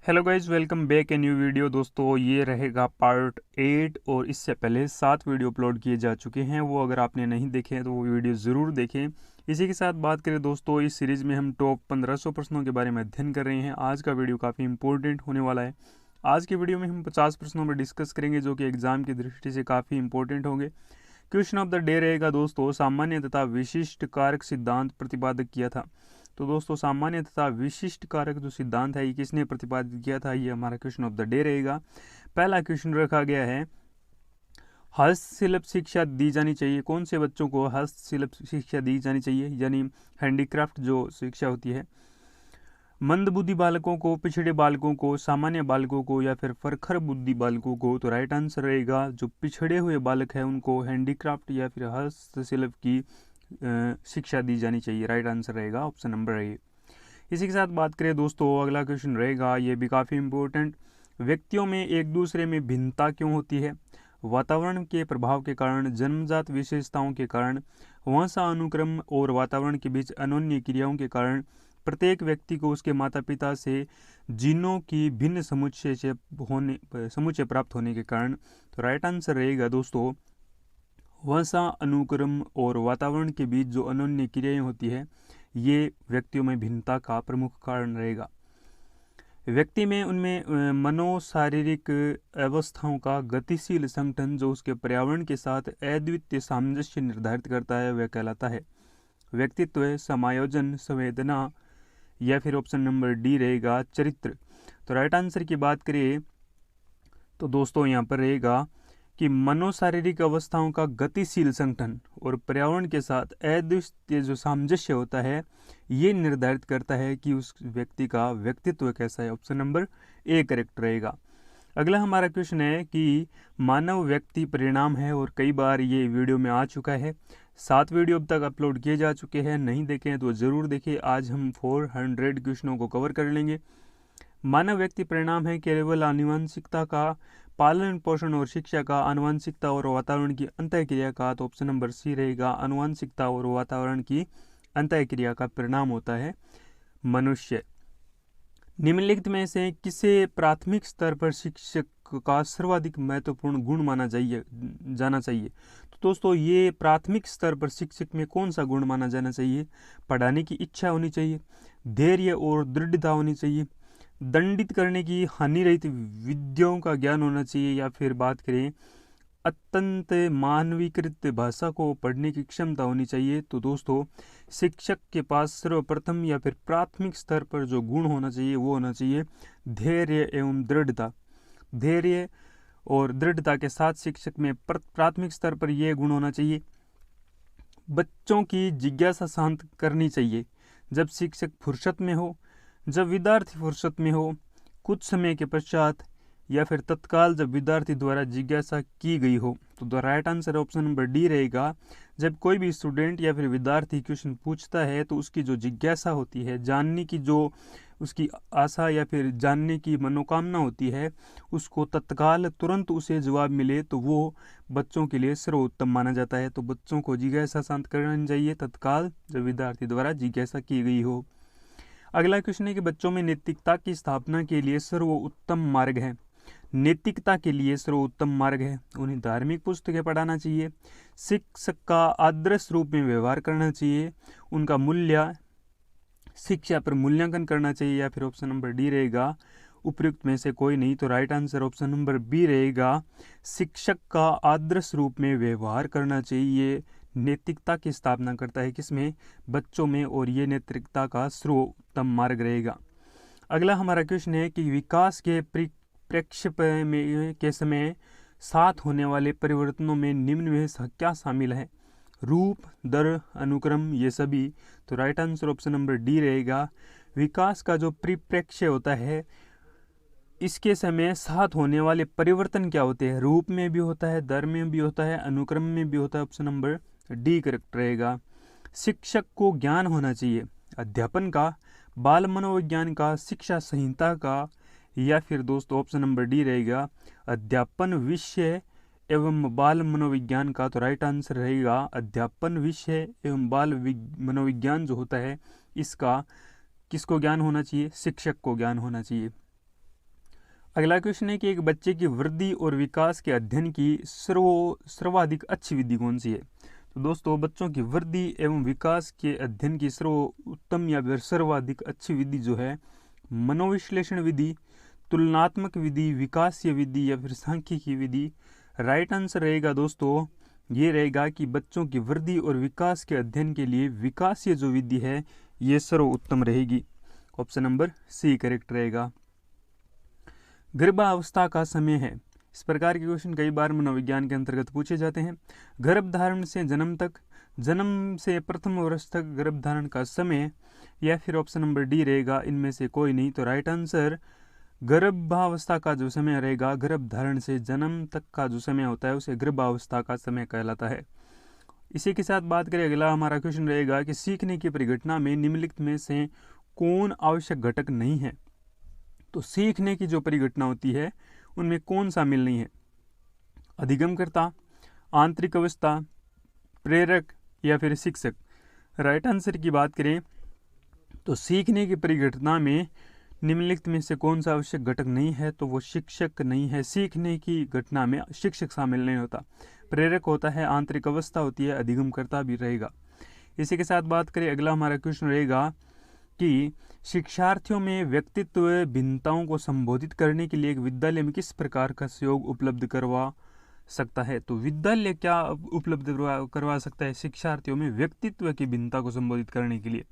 Hello guys, welcome back a new video. दोस्तों, ये रहेगा पार्ट 8 और इससे पहले 7 वीडियो अपलोड किए जा चुके हैं। वो अगर आपने नहीं देखे हैं तो वो वीडियो ज़रूर देखें। इसी के साथ बात करें दोस्तों, इस सीरीज़ में हम टॉप 1500 प्रश्नों के बारे में अध्ययन कर रहे हैं। आज का वीडियो काफ़ी इंपॉर्टेंट होने वाला है। आज के वीडियो में हम 50 प्रश्नों पर डिस्कस करेंगे जो कि एग्ज़ाम की दृष्टि से काफ़ी इंपॉर्टेंट होंगे। क्वेश्चन ऑफ द डे रहेगा दोस्तों, सामान्य तथा विशिष्ट कारक सिद्धांत प्रतिपादक किया था। तो दोस्तों, सामान्य तथा विशिष्ट कारक जो सिद्धांत है ये किसने प्रतिपादित किया था, ये हमारा क्वेश्चन ऑफ द डे रहेगा। पहला क्वेश्चन रखा गया है, हस्तशिल्प शिक्षा दी जानी चाहिए। कौन से बच्चों को हस्तशिल्प शिक्षा दी जानी चाहिए, यानी हैंडीक्राफ्ट जो शिक्षा होती है। मंदबुद्धि बालकों को, पिछड़े बालकों को, सामान्य बालकों को या फिर प्रखर बुद्धि बालकों को। तो राइट आंसर रहेगा जो पिछड़े हुए बालक है उनको हैंडीक्राफ्ट या फिर हस्तशिल्प की शिक्षा दी जानी चाहिए। राइट आंसर रहेगा ऑप्शन नंबर ए। इसी के साथ बात करें दोस्तों, अगला क्वेश्चन रहेगा, ये भी काफ़ी इंपॉर्टेंट। व्यक्तियों में एक दूसरे में भिन्नता क्यों होती है। वातावरण के प्रभाव के कारण, जन्मजात विशेषताओं के कारण, वंशानुक्रम और वातावरण के बीच अनोन्य क्रियाओं के कारण, प्रत्येक व्यक्ति को उसके माता पिता से जीनों की भिन्न समुच्चय प्राप्त होने के कारण। तो राइट आंसर रहेगा दोस्तों, वंशानुक्रम और वातावरण के बीच जो अनोन्य क्रियाएं होती है ये व्यक्तियों में भिन्नता का प्रमुख कारण रहेगा। व्यक्ति में उनमें मनोशारीरिक अवस्थाओं का गतिशील संगठन जो उसके पर्यावरण के साथ अद्वितीय सामंजस्य निर्धारित करता है वह कहलाता है व्यक्तित्व, समायोजन, संवेदना या फिर ऑप्शन नंबर डी रहेगा चरित्र। तो राइट आंसर की बात करें तो दोस्तों यहाँ पर रहेगा कि मनोशारीरिक अवस्थाओं का गतिशील संगठन और पर्यावरण के साथ अद्वितीय जो सामंजस्य होता है ये निर्धारित करता है कि उस व्यक्ति का व्यक्तित्व कैसा है। ऑप्शन नंबर ए करेक्ट रहेगा। अगला हमारा क्वेश्चन है कि मानव व्यक्ति परिणाम है, और कई बार ये वीडियो में आ चुका है। 7 वीडियो अब तक अपलोड किए जा चुके हैं, नहीं देखें तो ज़रूर देखें। आज हम 400 क्वेश्चनों को कवर कर लेंगे। मानव व्यक्ति परिणाम है केवल आनुवंशिकता का, पालन पोषण और शिक्षा का, आनुवंशिकता और वातावरण की अंतःक्रिया का। तो ऑप्शन नंबर सी रहेगा, आनुवंशिकता और वातावरण की अंतःक्रिया का परिणाम होता है मनुष्य। निम्नलिखित में से किसे प्राथमिक स्तर पर शिक्षक का सर्वाधिक महत्वपूर्ण गुण माना जाना चाहिए। तो दोस्तों, ये प्राथमिक स्तर पर शिक्षक में कौन सा गुण माना जाना चाहिए। पढ़ाने की इच्छा होनी चाहिए, धैर्य और दृढ़ता होनी चाहिए, दंडित करने की हानि रहित विद्याओं का ज्ञान होना चाहिए, या फिर बात करें अत्यंत मानवीकृत भाषा को पढ़ने की क्षमता होनी चाहिए। तो दोस्तों, शिक्षक के पास सर्वप्रथम या फिर प्राथमिक स्तर पर जो गुण होना चाहिए वो होना चाहिए धैर्य एवं दृढ़ता। धैर्य और दृढ़ता के साथ शिक्षक में प्राथमिक स्तर पर यह गुण होना चाहिए। बच्चों की जिज्ञासा शांत करनी चाहिए। जब शिक्षक फुर्सत में हो, जब विद्यार्थी फुर्सत में हो, कुछ समय के पश्चात, या फिर तत्काल जब विद्यार्थी द्वारा जिज्ञासा की गई हो। तो the right answer option number D रहेगा। जब कोई भी स्टूडेंट या फिर विद्यार्थी क्वेश्चन पूछता है तो उसकी जो जिज्ञासा होती है, जानने की जो उसकी आशा या फिर जानने की मनोकामना होती है, उसको तत्काल तुरंत उसे जवाब मिले तो वो बच्चों के लिए सर्वोत्तम माना जाता है। तो बच्चों को जिज्ञासा शांत करनी चाहिए तत्काल जब विद्यार्थी द्वारा जिज्ञासा की गई हो। अगला क्वेश्चन है कि बच्चों में नैतिकता की स्थापना के लिए सर्वोत्तम मार्ग है। नैतिकता के लिए सर्वोत्तम मार्ग है, उन्हें धार्मिक पुस्तकें पढ़ाना चाहिए, शिक्षक का आदर्श रूप में व्यवहार करना चाहिए, उनका मूल्य शिक्षा पर मूल्यांकन करना चाहिए, या फिर ऑप्शन नंबर डी रहेगा उपयुक्त में से कोई नहीं। तो right answer option number B रहेगा, शिक्षक का आदर्श रूप में व्यवहार करना चाहिए। नैतिकता की स्थापना करता है किसमें, बच्चों में, और ये नैतिकता का सर्वोत्तम मार्ग रहेगा। अगला हमारा क्वेश्चन है कि विकास के प्रेक्षेपण में के समय साथ होने वाले परिवर्तनों में निम्न में क्या शामिल है। रूप, दर, अनुक्रम, ये सभी। तो right answer option number D रहेगा। विकास का जो परिप्रेक्ष्य होता है इसके समय साथ होने वाले परिवर्तन क्या होते हैं, रूप में भी होता है, दर में भी होता है, अनुक्रम में भी होता है। ऑप्शन नंबर डी करेक्ट रहेगा। शिक्षक को ज्ञान होना चाहिए अध्यापन का, बाल मनोविज्ञान का, शिक्षा संहिता का, या फिर दोस्तों ऑप्शन नंबर डी रहेगा अध्यापन विषय एवं बाल मनोविज्ञान का। तो राइट आंसर रहेगा अध्यापन विषय एवं बाल मनोविज्ञान जो होता है इसका किसको ज्ञान होना चाहिए, शिक्षक को ज्ञान होना चाहिए। अगला क्वेश्चन है कि एक बच्चे की वृद्धि और विकास के अध्ययन की सर्वाधिक अच्छी विधि कौन सी है। तो दोस्तों, बच्चों की वृद्धि एवं विकास के अध्ययन की सर्वोत्तम या फिर सर्वाधिक अच्छी विधि जो है मनोविश्लेषण विधि, तुलनात्मक विधि, विकासीय विधि या फिर सांख्यिकी विधि। राइट आंसर रहेगा दोस्तों, ये रहेगा कि बच्चों की वृद्धि और विकास के अध्ययन के लिए विकासीय जो विधि है ये सर्वोत्तम रहेगी। ऑप्शन नंबर सी करेक्ट रहेगा। गर्भावस्था का समय है। इस प्रकार के क्वेश्चन कई बार मनोविज्ञान के अंतर्गत पूछे जाते हैं। गर्भधारण से जन्म तक, जन्म से प्रथम वर्ष तक गर्भधारण का समय, या फिर ऑप्शन नंबर डी रहेगा इनमें से कोई नहीं। तो राइट आंसर गर्भावस्था का जो समय रहेगा, गर्भधारण से जन्म तक का जो समय होता है उसे गर्भावस्था का समय कहलाता है। इसी के साथ बात करें, अगला हमारा क्वेश्चन रहेगा कि सीखने की परिघटना में निम्नलिखित में से कौन आवश्यक घटक नहीं है। तो सीखने की जो परिघटना होती है उनमें कौन शामिल नहीं है? अधिगमकर्ता, आंतरिक अवस्था, प्रेरक या फिर शिक्षक। राइट आंसर की बात करें तो सीखने की परिघटना में निम्नलिखित में से कौन सा आवश्यक घटक नहीं है, तो वो शिक्षक नहीं है। सीखने की घटना में शिक्षक शामिल नहीं होता। प्रेरक होता है, आंतरिक अवस्था होती है, अधिगमकर्ता भी रहेगा। इसी के साथ बात करें, अगला हमारा क्वेश्चन रहेगा कि शिक्षार्थियों में व्यक्तित्व भिन्नताओं को संबोधित करने के लिए एक विद्यालय में किस प्रकार का सहयोग उपलब्ध करवा सकता है। तो विद्यालय क्या उपलब्ध करवा सकता है शिक्षार्थियों में व्यक्तित्व की भिन्नता को संबोधित करने के लिए?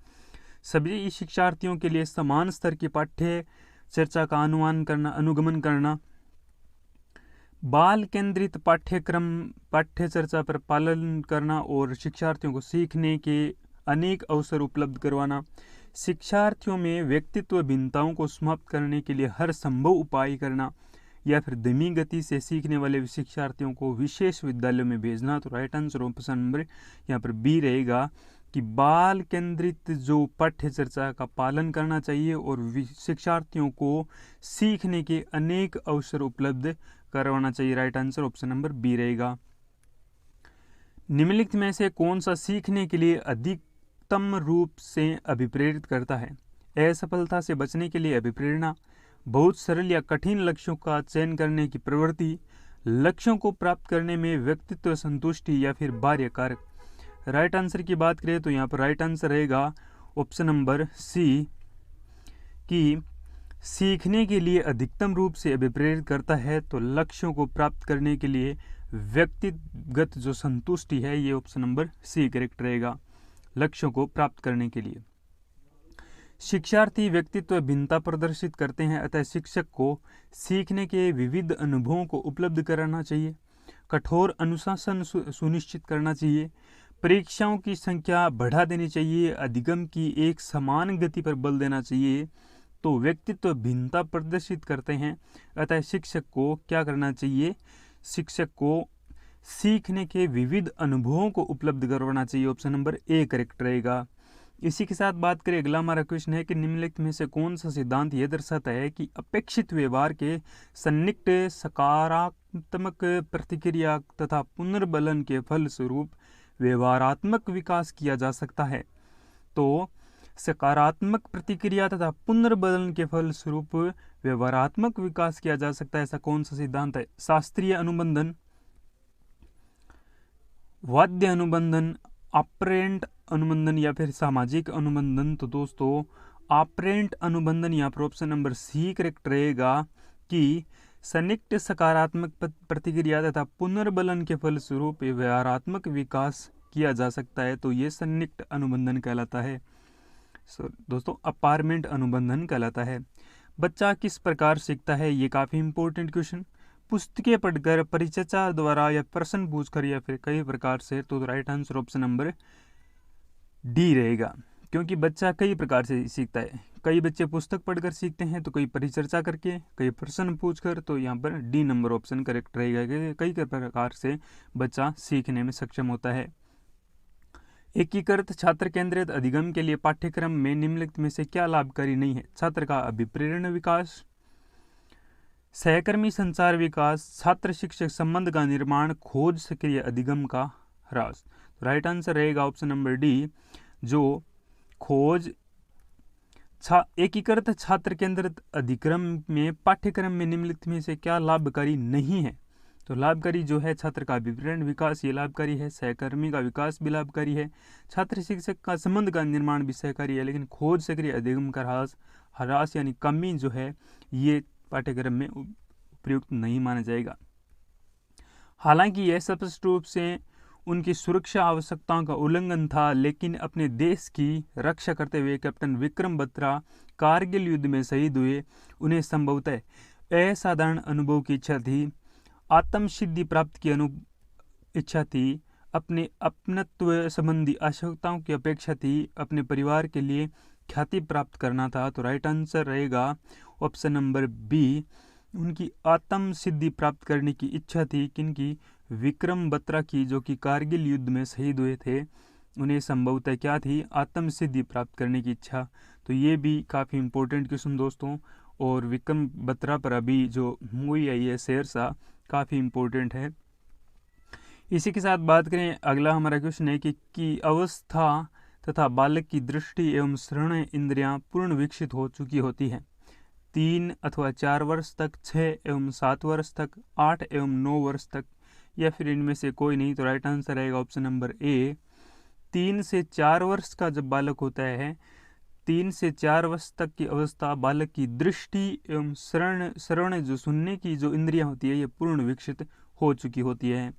सभी शिक्षार्थियों के लिए समान स्तर की पाठ्य चर्चा का अनुगमन करना, बाल केंद्रित पाठ्यक्रम पाठ्य चर्चा पर पालन करना और शिक्षार्थियों को सीखने के अनेक अवसर उपलब्ध करवाना, शिक्षार्थियों में व्यक्तित्व भिन्नताओं को समाप्त करने के लिए हर संभव उपाय करना, या फिर धीमी गति से सीखने वाले शिक्षार्थियों को विशेष विद्यालयों में भेजना। तो राइट आंसर ऑप्शन नंबर यहाँ पर बी रहेगा कि बाल केंद्रित जो पाठ्य चर्चा का पालन करना चाहिए और शिक्षार्थियों को सीखने के अनेक अवसर उपलब्ध करवाना चाहिए। Right answer option number B रहेगा। निम्नलिखित में से कौन सा सीखने के लिए अधिकतम रूप से अभिप्रेरित करता है? असफलता से बचने के लिए अभिप्रेरणा, बहुत सरल या कठिन लक्ष्यों का चयन करने की प्रवृत्ति, लक्ष्यों को प्राप्त करने में व्यक्तित्व संतुष्टि, या फिर बाह्य कारक। राइट आंसर की बात करें तो यहाँ पर राइट आंसर रहेगा ऑप्शन नंबर सी कि सीखने के लिए अधिकतम रूप से अभिप्रेरित करता है। तो लक्ष्यों को प्राप्त करने के लिए व्यक्तिगत जो संतुष्टि है, ये ऑप्शन नंबर सी करेक्ट रहेगा, लक्ष्यों को प्राप्त करने के लिए। शिक्षार्थी व्यक्तित्व भिन्नता प्रदर्शित करते हैं, अतः शिक्षक को सीखने के विविध अनुभवों को उपलब्ध कराना चाहिए, कठोर अनुशासन सुनिश्चित करना चाहिए, परीक्षाओं की संख्या बढ़ा देनी चाहिए, अधिगम की एक समान गति पर बल देना चाहिए। तो व्यक्तित्व भिन्नता प्रदर्शित करते हैं, अतः शिक्षक को क्या करना चाहिए? शिक्षक को सीखने के विविध अनुभवों को उपलब्ध करवाना चाहिए। ऑप्शन नंबर ए करेक्ट रहेगा। इसी के साथ बात करें, अगला हमारा क्वेश्चन है कि निम्नलिखित में से कौन सा सिद्धांत यह दर्शाता है कि अपेक्षित व्यवहार के सन्निकट सकारात्मक प्रतिक्रिया तथा पुनर्बलन के फलस्वरूप व्यवहारात्मक विकास किया जा सकता है। तो सकारात्मक प्रतिक्रिया तथा पुनर्बलन के फलस्वरूप व्यवहारात्मक विकास किया जा सकता है, ऐसा कौन सा सिद्धांत है? शास्त्रीय अनुबंधन, वाद्य अनुबंधन, ऑपरेंट अनुबंधन, या फिर सामाजिक अनुबंधन। तो दोस्तों ऑपरेंट अनुबंधन यहाँ पर ऑप्शन नंबर सी करेक्ट रहेगा कि सन्निकट सकारात्मक प्रतिक्रिया तथा पुनर्बलन के फलस्वरूप व्यवहारात्मक विकास किया जा सकता है। तो ये सन्निकट अनुबंधन कहलाता है, दोस्तों अपार्टमेंट अनुबंधन कहलाता है। बच्चा किस प्रकार सीखता है? ये काफ़ी इंपॉर्टेंट क्वेश्चन। पुस्तकें पढ़कर, परिचर्चा द्वारा, या प्रश्न पूछकर, या फिर कई प्रकार से। तो right answer option number D रहेगा, क्योंकि बच्चा कई प्रकार से सीखता है। कई बच्चे पुस्तक पढ़कर सीखते हैं, तो कई परिचर्चा करके, कई प्रश्न पूछकर। तो यहाँ पर डी नंबर ऑप्शन करेक्ट रहेगा कि कई प्रकार से बच्चा सीखने में सक्षम होता है। एकीकृत छात्र केंद्रित अधिगम के लिए पाठ्यक्रम में निम्नलिखित में से क्या लाभकारी नहीं है? छात्र का अभिप्रेरण विकास, सहकर्मी संचार विकास, छात्र शिक्षक संबंध का निर्माण, खोज सक्रिय अधिगम का ह्रास। राइट आंसर रहेगा ऑप्शन नंबर डी, जो खोज एकीकृत छात्र केंद्रित अधिक्रम में पाठ्यक्रम में निम्नलिखित में से क्या लाभकारी नहीं है? तो लाभकारी जो है छात्र का विवरण विकास, ये लाभकारी है। सहकर्मी का विकास भी लाभकारी है। छात्र शिक्षक का संबंध का निर्माण भी सहकारी है। लेकिन खोज सक्रिय अधिगम का ह्रास यानी कमी जो है ये पाठ्यक्रम में उपयुक्त नहीं माना जाएगा। हालांकि यह स्पष्ट रूप से उनकी सुरक्षा आवश्यकताओं का उल्लंघन था, लेकिन अपने देश की रक्षा करते हुए कैप्टन विक्रम बत्रा कारगिल युद्ध में शहीद हुए। उन्हें संभवतः असाधारण अनुभव की इच्छा थी, आत्मसिद्धि प्राप्त की इच्छा थी, अपने अपनत्व संबंधी आवश्यकताओं की अपेक्षा थी, अपने परिवार के लिए ख्याति प्राप्त करना था। तो राइट आंसर रहेगा ऑप्शन नंबर बी, उनकी आत्म सिद्धि प्राप्त करने की इच्छा थी। किनकी? विक्रम बत्रा की, जो कि कारगिल युद्ध में शहीद हुए थे। उन्हें संभवतः क्या थी? आत्म सिद्धि प्राप्त करने की इच्छा। तो ये भी काफ़ी इंपॉर्टेंट क्वेश्चन दोस्तों, और विक्रम बत्रा पर अभी जो मूवी आई है शेरशाह, काफ़ी इंपॉर्टेंट है। इसी के साथ बात करें, अगला हमारा क्वेश्चन है कि अवस्था तथा बालक की दृष्टि एवं श्रवण इंद्रियां पूर्ण विकसित हो चुकी होती है। 3 अथवा 4 वर्ष तक, 6 एवं 7 वर्ष तक, 8 एवं 9 वर्ष तक, या फिर इनमें से कोई नहीं। तो राइट आंसर रहेगा ऑप्शन नंबर ए, 3 से 4 वर्ष का जब बालक होता है, 3 से 4 वर्ष तक की अवस्था बालक की दृष्टि एवं श्रवण जो सुनने की जो इंद्रियां होती है ये पूर्ण विकसित हो चुकी होती है।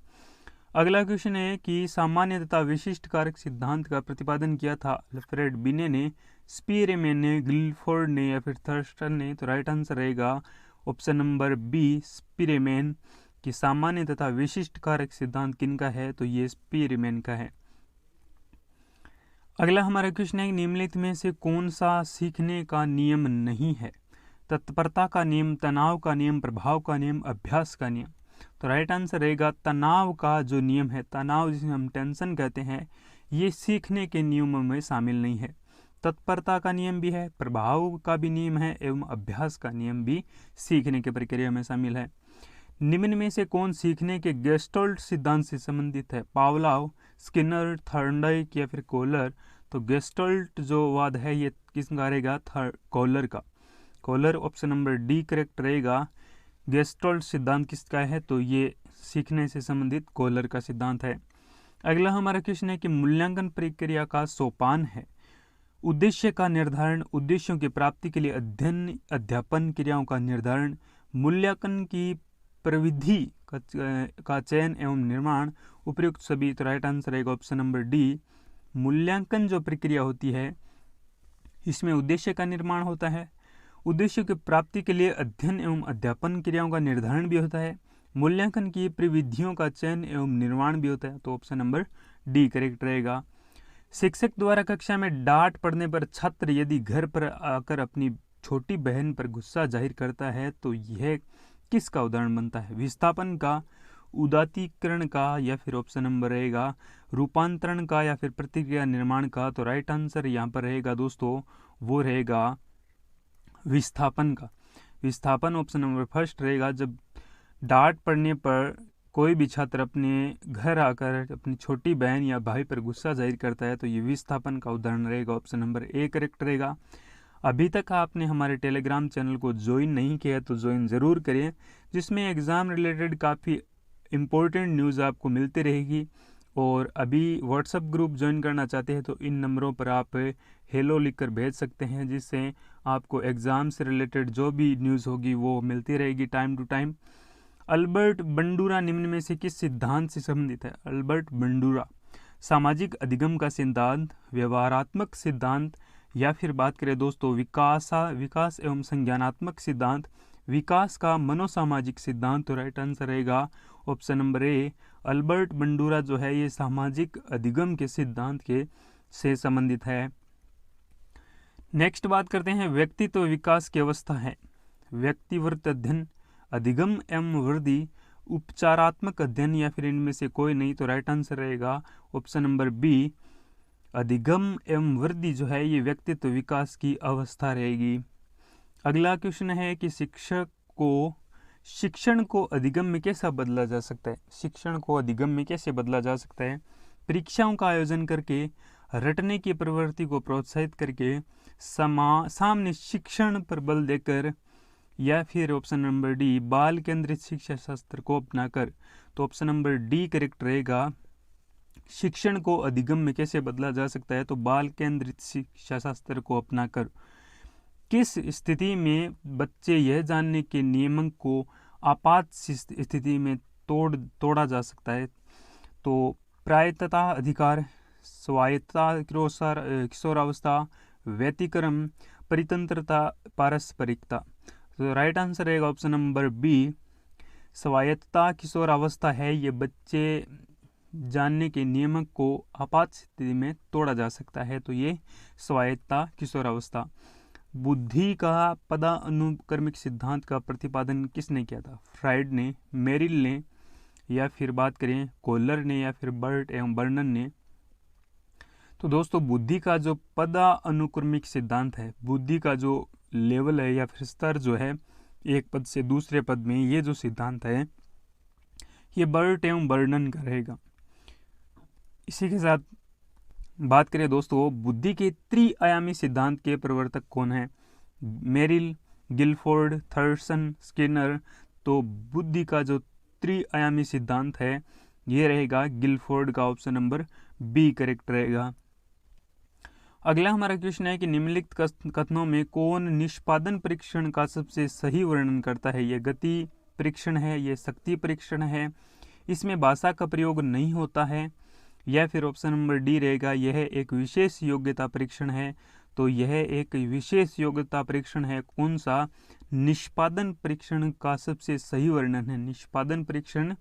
अगला क्वेश्चन है कि सामान्य तथा विशिष्ट कारक सिद्धांत का प्रतिपादन किया था अल्फ्रेड बिने ने, स्पीरमैन ने, गिलफोर्ड ने, या फिर थर्स्टन ने। तो राइट आंसर रहेगा ऑप्शन नंबर बी, स्पीरमैन। कि सामान्य तथा विशिष्ट कारक सिद्धांत किनका है? तो ये स्पीरमैन का है। अगला हमारा क्वेश्चन है, निम्नलिखित में से कौन सा सीखने का नियम नहीं है? तत्परता का नियम, तनाव का नियम, प्रभाव का नियम, अभ्यास का नियम। तो राइट आंसर रहेगा तनाव का जो नियम है, तनाव जिसे हम टेंशन कहते हैं, ये सीखने के नियमों में शामिल नहीं है। तत्परता का नियम भी है, प्रभाव का भी नियम है, एवं अभ्यास का नियम भी सीखने की प्रक्रिया में शामिल है। निम्न में से कौन सीखने के गेस्टल्ट सिद्धांत से संबंधित है? पावलोव, स्किनर, थॉर्नडाइक, या फिर कोहलर। तो गेस्टल्ट जो वाद है ये किसका रहेगा? कोहलर का। Kohler, option number D correct रहेगा। गेस्टल्ट सिद्धांत किसका है? तो ये सीखने से संबंधित कोहलर का सिद्धांत है। अगला हमारा क्वेश्चन है कि मूल्यांकन प्रक्रिया का सोपान है। उद्देश्य का निर्धारण, उद्देश्यों की प्राप्ति के लिए अध्ययन अध्यापन क्रियाओं का निर्धारण, मूल्यांकन की प्रविधि का चयन एवं निर्माण, उपयुक्त सभी। तो राइट आंसर रहेगा ऑप्शन नंबर डी। मूल्यांकन जो प्रक्रिया होती है इसमें उद्देश्य का निर्माण होता है, उद्देश्य की प्राप्ति के लिए अध्ययन एवं अध्यापन क्रियाओं का निर्धारण भी होता है, मूल्यांकन की प्रविधियों का चयन एवं निर्माण भी होता है। तो ऑप्शन नंबर डी करेक्ट रहेगा। शिक्षक द्वारा कक्षा में डांट पड़ने पर छात्र यदि घर पर आकर अपनी छोटी बहन पर गुस्सा जाहिर करता है तो यह किसका उदाहरण बनता है? विस्थापन का, उदात्तीकरण का, या फिर ऑप्शन नंबर रहेगा रूपांतरण का, या फिर प्रतिक्रिया निर्माण का। तो राइट आंसर यहाँ पर रहेगा दोस्तों, वो रहेगा विस्थापन का। विस्थापन ऑप्शन नंबर फर्स्ट रहेगा। जब डांट पड़ने पर कोई भी छात्र अपने घर आकर अपनी छोटी बहन या भाई पर गुस्सा जाहिर करता है तो ये विस्थापन का उदाहरण रहेगा। ऑप्शन नंबर ए करेक्ट रहेगा। अभी तक आपने हमारे टेलीग्राम चैनल को ज्वाइन नहीं किया तो ज्वाइन ज़रूर करें, जिसमें एग्ज़ाम रिलेटेड काफ़ी इम्पोर्टेंट न्यूज़ आपको मिलती रहेगी। और अभी व्हाट्सएप ग्रुप ज्वाइन करना चाहते हैं तो इन नंबरों पर आप हेलो लिखकर भेज सकते हैं, जिससे आपको एग्ज़ाम से रिलेटेड जो भी न्यूज़ होगी वो मिलती रहेगी time to time. Albert Bandura निम्न में से किस सिद्धांत से संबंधित है? अल्बर्ट बंडूरा सामाजिक अधिगम का सिद्धांत, व्यवहारात्मक सिद्धांत, या फिर बात करें दोस्तों विकास एवं संज्ञानात्मक सिद्धांत, विकास का मनोसामाजिक सिद्धांत। तो राइट आंसर रहेगा option number A. Albert Bandura जो है ये सामाजिक अधिगम के सिद्धांत के से संबंधित है। नेक्स्ट बात करते हैं व्यक्तित्व विकास की अवस्था है। व्यक्तिवर्त अध्ययन, अधिगम एवं वृद्धि, उपचारात्मक अध्ययन, या फिर इनमें से कोई नहीं। तो राइट आंसर रहेगा ऑप्शन नंबर बी। अधिगम एवं वृद्धि जो है ये व्यक्तित्व विकास की अवस्था रहेगी। अगला क्वेश्चन है कि शिक्षण को अधिगम में कैसे बदला जा सकता है? शिक्षण को अधिगम में कैसे बदला जा सकता है? परीक्षाओं का आयोजन करके, रटने की प्रवृत्ति को प्रोत्साहित करके, सामने शिक्षण पर बल देकर, या फिर ऑप्शन नंबर डी बाल केंद्रित शिक्षा शास्त्र को अपनाकर। तो ऑप्शन नंबर डी करेक्ट रहेगा। शिक्षण को अधिगम में कैसे बदला जा सकता है? तो बाल केंद्रित शिक्षा शास्त्र को अपनाकर। किस स्थिति में बच्चे यह जानने के नियमन को आपात स्थिति में तोड़ा जा सकता है? तो प्रायतता अधिकार, स्वायत्तता, किशोरावस्था, व्यतिक्रम, परितंत्रता, पारस्परिकता। तो राइट आंसर रहेगा ऑप्शन नंबर बी, स्वायत्तता किशोरावस्था है। ये बच्चे जानने के नियमक को आपात स्थिति में तोड़ा जा सकता है, तो ये स्वायत्तता किशोरावस्था। बुद्धि का पदानुक्रमिक सिद्धांत का प्रतिपादन किसने किया था? फ्राइड ने, मेरिल ने, या फिर बात करें कोलर ने, या फिर बर्ट एवं बर्नन ने। तो दोस्तों बुद्धि का जो पदानुक्रमिक सिद्धांत है, बुद्धि का जो लेवल है या फिर स्तर जो है एक पद से दूसरे पद में, ये जो सिद्धांत है ये बर्ट एवं बर्नन का रहेगा। इसी के साथ बात करें दोस्तों बुद्धि के त्रिआयामी सिद्धांत के प्रवर्तक कौन है? Merrill, Guilford, Thurstone, Skinner. तो बुद्धि का जो त्रिआयामी सिद्धांत है ये रहेगा गिलफोर्ड का, ऑप्शन नंबर बी करेक्ट रहेगा। अगला हमारा क्वेश्चन है कि निम्नलिखित कथनों में कौन निष्पादन परीक्षण का सबसे सही वर्णन करता है? यह गति परीक्षण है, यह शक्ति परीक्षण है, इसमें भाषा का प्रयोग नहीं होता है, या फिर ऑप्शन नंबर डी रहेगा यह एक विशेष योग्यता परीक्षण है। तो यह एक विशेष योग्यता परीक्षण है। कौन सा? निष्पादन परीक्षण का सबसे सही वर्णन है। निष्पादन परीक्षण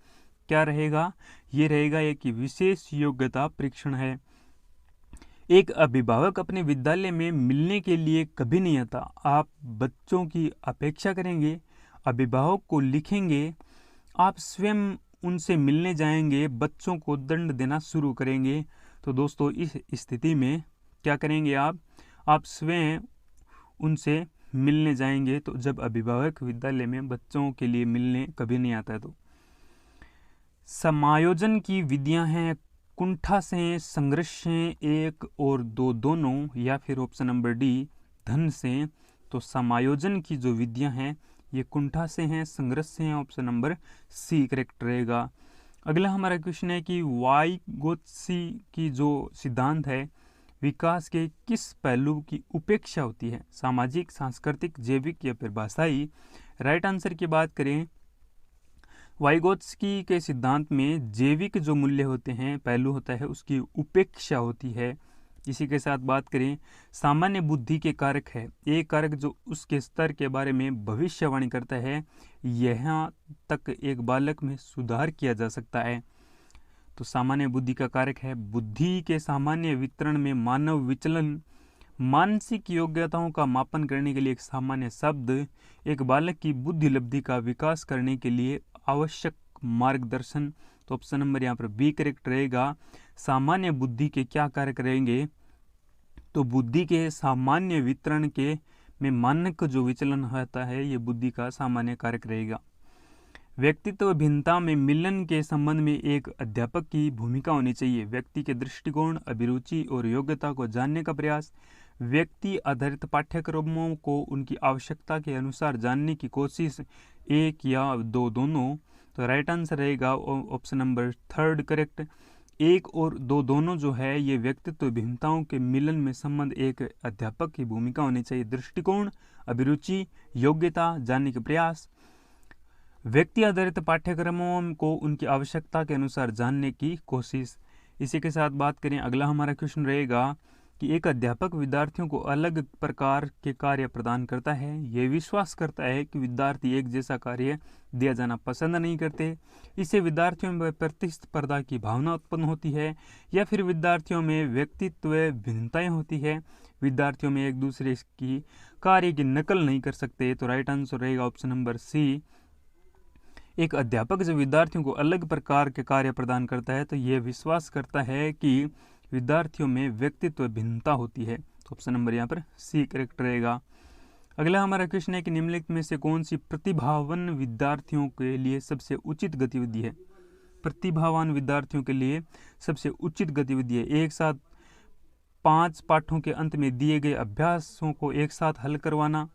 क्या रहेगा? ये रहेगा एक विशेष योग्यता परीक्षण है। एक अभिभावक अपने विद्यालय में मिलने के लिए कभी नहीं आता। आप बच्चों की अपेक्षा करेंगे, अभिभावक को लिखेंगे, आप स्वयं उनसे मिलने जाएंगे, बच्चों को दंड देना शुरू करेंगे। तो दोस्तों इस स्थिति में क्या करेंगे आप स्वयं उनसे मिलने जाएंगे। तो जब अभिभावक विद्यालय में बच्चों के लिए मिलने कभी नहीं आता है। तो समायोजन की विधियां हैं कुंठा से, संघर्ष से, एक और दो दोनों, या फिर ऑप्शन नंबर डी धन से। तो समायोजन की जो विधियां हैं ये कुंठा से हैं, संघर्ष से हैं, ऑप्शन नंबर सी करेक्ट रहेगा। अगला हमारा क्वेश्चन है कि वाइगोत्स्की की जो सिद्धांत है विकास के किस पहलू की उपेक्षा होती है? सामाजिक, सांस्कृतिक, जैविक, या फिर भाषाई। राइट आंसर की बात करें वाइगोत्स्की के सिद्धांत में जैविक जो मूल्य होते हैं, पहलू होता है, उसकी उपेक्षा होती है। इसी के साथ बात करें सामान्य बुद्धि के कारक है, एक कारक जो उसके स्तर के बारे में भविष्यवाणी करता है, यहाँ तक एक बालक में सुधार किया जा सकता है। तो सामान्य बुद्धि का कारक है। बुद्धि के सामान्य वितरण में मानव विचलन, मानसिक योग्यताओं का मापन करने के लिए एक सामान्य शब्द, एक बालक की बुद्धि लब्धि का विकास करने के लिए आवश्यक मार्गदर्शन। तो ऑप्शन नंबर यहाँ पर बी करेक्ट रहेगा। सामान्य बुद्धि के क्या कारक रहेंगे? तो बुद्धि के सामान्य वितरण के में मानक जो विचलन होता है ये बुद्धि का सामान्य कारक रहेगा। व्यक्तित्व भिन्नता में मिलन के संबंध में एक अध्यापक की भूमिका होनी चाहिए। व्यक्ति के दृष्टिकोण, अभिरुचि और योग्यता को जानने का प्रयास, व्यक्ति आधारित पाठ्यक्रमों को उनकी आवश्यकता के अनुसार जानने की कोशिश, एक या दो दोनों। तो राइट आंसर रहेगा ऑप्शन नंबर थर्ड करेक्ट। एक और दो दोनों जो है ये व्यक्तित्व भिन्नताओं के मिलन में संबंध एक अध्यापक की भूमिका होनी चाहिए। दृष्टिकोण, अभिरुचि, योग्यता, जानने के प्रयास, व्यक्ति आधारित पाठ्यक्रमों को उनकी आवश्यकता के अनुसार जानने की कोशिश। इसी के साथ बात करें अगला हमारा क्वेश्चन रहेगा कि एक अध्यापक विद्यार्थियों को अलग प्रकार के कार्य प्रदान करता है। यह विश्वास करता है कि विद्यार्थी एक जैसा कार्य दिया जाना पसंद नहीं करते। इससे विद्यार्थियों में प्रतिस्पर्धा की भावना उत्पन्न होती है, या फिर विद्यार्थियों में व्यक्तित्व भिन्नताएं होती है। विद्यार्थियों में एक दूसरे की कार्य की नकल नहीं कर सकते। तो राइट आंसर रहेगा ऑप्शन नंबर सी। एक अध्यापक जब विद्यार्थियों को अलग प्रकार के कार्य प्रदान करता है तो यह विश्वास करता है कि विद्यार्थियों में व्यक्तित्व भिन्नता होती है। तो ऑप्शन नंबर यहाँ पर सी करेक्ट रहेगा। अगला हमारा क्वेश्चन है कि निम्नलिखित में से कौन सी प्रतिभावान विद्यार्थियों के लिए सबसे उचित गतिविधि है? प्रतिभावान विद्यार्थियों के लिए सबसे उचित गतिविधि है एक साथ 5 पाठों के अंत में दिए गए अभ्यासों को एक साथ हल करवाना,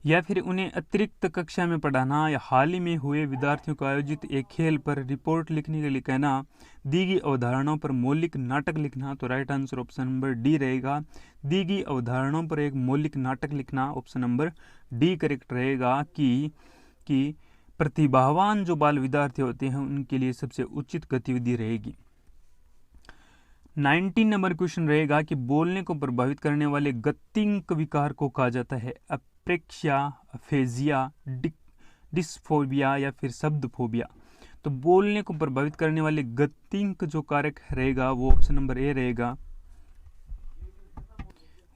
या फिर उन्हें अतिरिक्त कक्षा में पढ़ाना, या हाल ही में हुए विद्यार्थियों को आयोजित एक खेल पर रिपोर्ट लिखने के लिए कहना, दी गई अवधारणाओं पर मौलिक नाटक लिखना। तो right answer option number D रहेगा। दी गई अवधारणाओं पर एक मौलिक नाटक लिखना, ऑप्शन नंबर डी करेक्ट रहेगा कि प्रतिभावान जो बाल विद्यार्थी होते हैं उनके लिए सबसे उचित गतिविधि रहेगी। 19 नंबर क्वेश्चन रहेगा कि बोलने को प्रभावित करने वाले गतिंक विकार को कहा जाता है अप्रेक्सिया, अफेजिया, डिस्फोबिया या फिर शब्द फोबिया। तो बोलने को प्रभावित करने वाले गतिंक जो कारक रहेगा वो ऑप्शन नंबर ए रहेगा,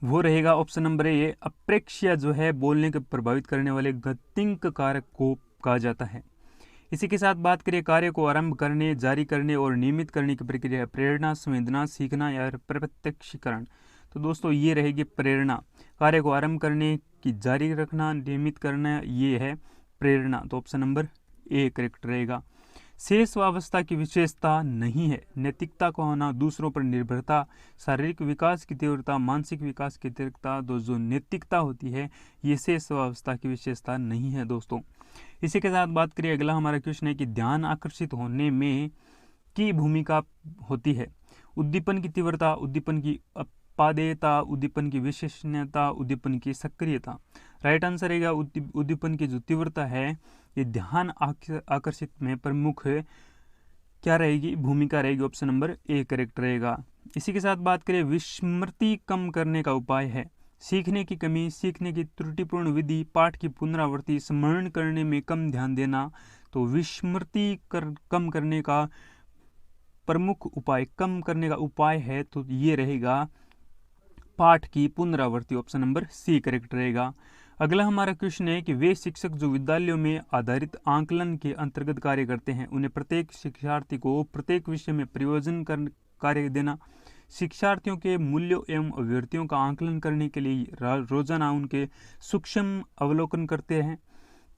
वो रहेगा ऑप्शन नंबर ए। अप्रेक्सिया जो है बोलने को प्रभावित करने वाले गतिंक कारक को कहा जाता है। इसी के साथ बात करें कार्य को आरंभ करने, जारी करने और नियमित करने की प्रक्रिया, प्रेरणा, संवेदना, सीखना या प्रत्यक्षीकरण। तो दोस्तों ये रहेगी प्रेरणा। कार्य को आरंभ करने की जारी रखना, नियमित करना, ये है प्रेरणा। तो ऑप्शन नंबर ए करेक्ट रहेगा। शेषवावस्था की विशेषता नहीं है, नैतिकता का होना, दूसरों पर निर्भरता, शारीरिक विकास की तीव्रता, मानसिक विकास की तीव्रता। जो नैतिकता होती है ये शेषवावस्था की विशेषता नहीं है दोस्तों। इसी के साथ बात करिए, अगला हमारा क्वेश्चन है कि ध्यान आकर्षित होने में की भूमिका होती है उद्दीपन की तीव्रता, उद्दीपन की अपादेयता, उद्दीपन की विशेषणीयता, उद्दीपन की सक्रियता। राइट आंसर रहेगा उद्दीपन की जो तीव्रता है ये ध्यान आकर्षित में प्रमुख क्या रहेगी, भूमिका रहेगी। ऑप्शन नंबर ए करेक्ट रहेगा। इसी के साथ बात करें विस्मृति कम करने का उपाय है सीखने की कमी, सीखने की त्रुटिपूर्ण विधि, पाठ की पुनरावृत्ति, स्मरण करने में कम ध्यान देना। तो विस्मृति कम करने का प्रमुख उपाय, कम करने का उपाय है तो ये रहेगा पाठ की पुनरावृत्ति। ऑप्शन नंबर सी करेक्ट रहेगा। अगला हमारा क्वेश्चन है कि वे शिक्षक जो विद्यालयों में आधारित आंकलन के अंतर्गत कार्य करते हैं उन्हें प्रत्येक शिक्षार्थी को प्रत्येक विषय में प्रयोजन कार्य देना, शिक्षार्थियों के मूल्यों एवं अभिवृत्तियों का आंकलन करने के लिए रोजाना उनके सूक्ष्म अवलोकन करते हैं,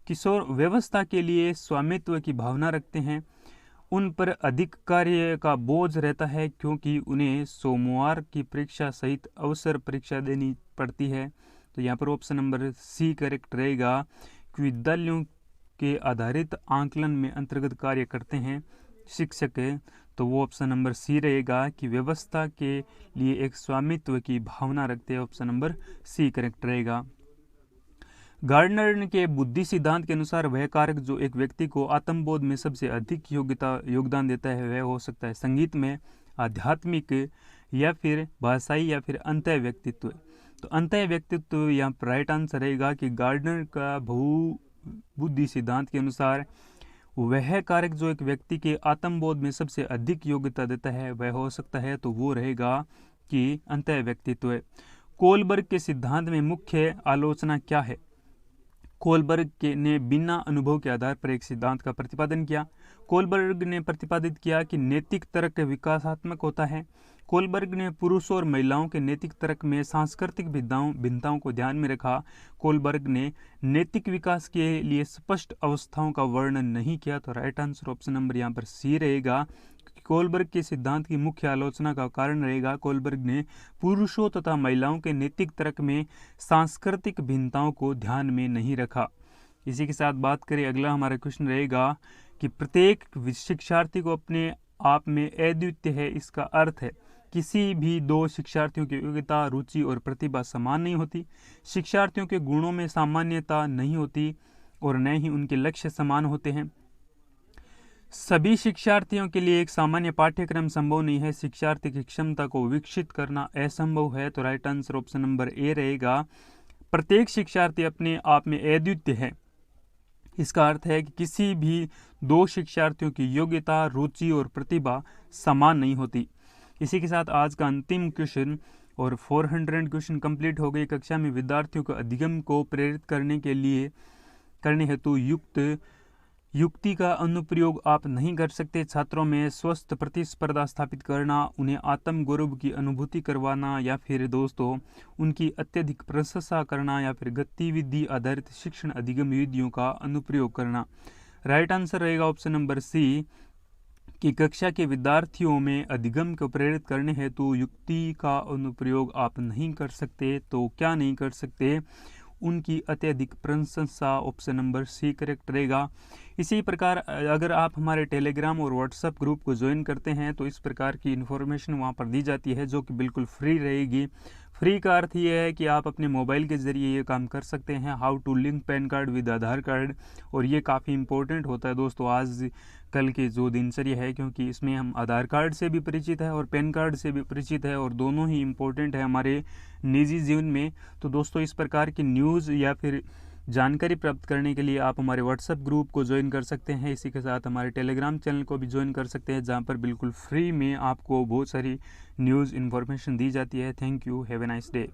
किशोर व्यवस्था के लिए स्वामित्व की भावना रखते हैं, उन पर अधिक कार्य का बोझ रहता है क्योंकि उन्हें सोमवार की परीक्षा सहित अवसर परीक्षा देनी पड़ती है। तो यहाँ पर ऑप्शन नंबर सी करेक्ट रहेगा कि विद्यालयों के आधारित आंकलन में अंतर्गत कार्य करते हैं शिक्षक, तो वो ऑप्शन नंबर सी रहेगा कि व्यवस्था के लिए एक स्वामित्व की भावना रखते हैं। ऑप्शन नंबर सी करेक्ट रहेगा। गार्डनर के बुद्धि सिद्धांत के अनुसार वह कारक जो एक व्यक्ति को आत्मबोध में सबसे अधिक योगदान देता है वह हो सकता है संगीत में, आध्यात्मिक या फिर भाषाई या फिर अंतः व्यक्तित्व। तो अंतः व्यक्तित्व यहाँ पर राइट आंसर रहेगा कि गार्डनर का बुद्धि सिद्धांत के अनुसार वह कारक जो एक व्यक्ति के आत्मबोध में सबसे अधिक योग्यता देता है वह हो सकता है, तो वो रहेगा कि अंतः व्यक्तित्व। कोलबर्ग के सिद्धांत में मुख्य आलोचना क्या है? कोलबर्ग ने बिना अनुभव के आधार पर एक सिद्धांत का प्रतिपादन किया। कोलबर्ग ने प्रतिपादित किया कि नैतिक तर्क विकासात्मक होता है। कोलबर्ग ने पुरुषों और महिलाओं के नैतिक तर्क में सांस्कृतिक भिन्नताओं को ध्यान में रखा। कोलबर्ग ने नैतिक विकास के लिए स्पष्ट अवस्थाओं का वर्णन नहीं किया। तो राइट आंसर ऑप्शन नंबर यहाँ पर सी रहेगा। कोलबर्ग के सिद्धांत की मुख्य आलोचना का कारण रहेगा कोलबर्ग ने पुरुषों तथा महिलाओं के नैतिक तर्क में सांस्कृतिक भिन्नताओं को ध्यान में नहीं रखा। इसी के साथ बात करें, अगला हमारा क्वेश्चन रहेगा कि प्रत्येक शिक्षार्थी को अपने आप में अद्वितीय है। इसका अर्थ है किसी भी दो शिक्षार्थियों की योग्यता, रुचि और प्रतिभा समान नहीं होती, शिक्षार्थियों के गुणों में सामान्यता नहीं होती और न ही उनके लक्ष्य समान होते हैं। सभी शिक्षार्थियों के लिए एक सामान्य पाठ्यक्रम संभव नहीं है, शिक्षार्थी की क्षमता को विकसित करना असंभव है। तो right answer option number A रहेगा। प्रत्येक शिक्षार्थी अपने आप में अद्वितीय है। इसका अर्थ है कि किसी भी दो शिक्षार्थियों की योग्यता, रुचि और प्रतिभा समान नहीं होती। इसी के साथ आज का अंतिम क्वेश्चन और 400 क्वेश्चन कंप्लीट हो गई। कक्षा में विद्यार्थियों को अधिगम को प्रेरित करने हेतु युक्ति का अनुप्रयोग आप नहीं कर सकते। छात्रों में स्वस्थ प्रतिस्पर्धा स्थापित करना, उन्हें आत्म गौरव की अनुभूति करवाना या फिर दोस्तों उनकी अत्यधिक प्रशंसा करना या फिर गतिविधि आधारित शिक्षण अधिगम विधियों का अनुप्रयोग करना। राइट आंसर रहेगा ऑप्शन नंबर सी कि कक्षा के विद्यार्थियों में अधिगम को प्रेरित करने हेतु युक्ति का अनुप्रयोग आप नहीं कर सकते, तो क्या नहीं कर सकते? उनकी अत्यधिक प्रशंसा। ऑप्शन नंबर सी करेक्ट रहेगा। इसी प्रकार अगर आप हमारे टेलीग्राम और व्हाट्सएप ग्रुप को ज्वाइन करते हैं तो इस प्रकार की इन्फॉर्मेशन वहाँ पर दी जाती है जो कि बिल्कुल फ्री रहेगी। फ्री का अर्थ ये है कि आप अपने मोबाइल के ज़रिए ये काम कर सकते हैं। How to link PAN card with Aadhaar card, और ये काफ़ी इंपॉर्टेंट होता है दोस्तों आज कल के जो दिनचर्या है, क्योंकि इसमें हम आधार कार्ड से भी परिचित है और पैन कार्ड से भी परिचित है, और दोनों ही इम्पोर्टेंट है हमारे निजी जीवन में। तो दोस्तों इस प्रकार की न्यूज़ या फिर जानकारी प्राप्त करने के लिए आप हमारे व्हाट्सएप ग्रुप को ज्वाइन कर सकते हैं। इसी के साथ हमारे टेलीग्राम चैनल को भी ज्वाइन कर सकते हैं, जहां पर बिल्कुल फ्री में आपको बहुत सारी न्यूज़ इन्फॉर्मेशन दी जाती है। Thank you, have a nice day.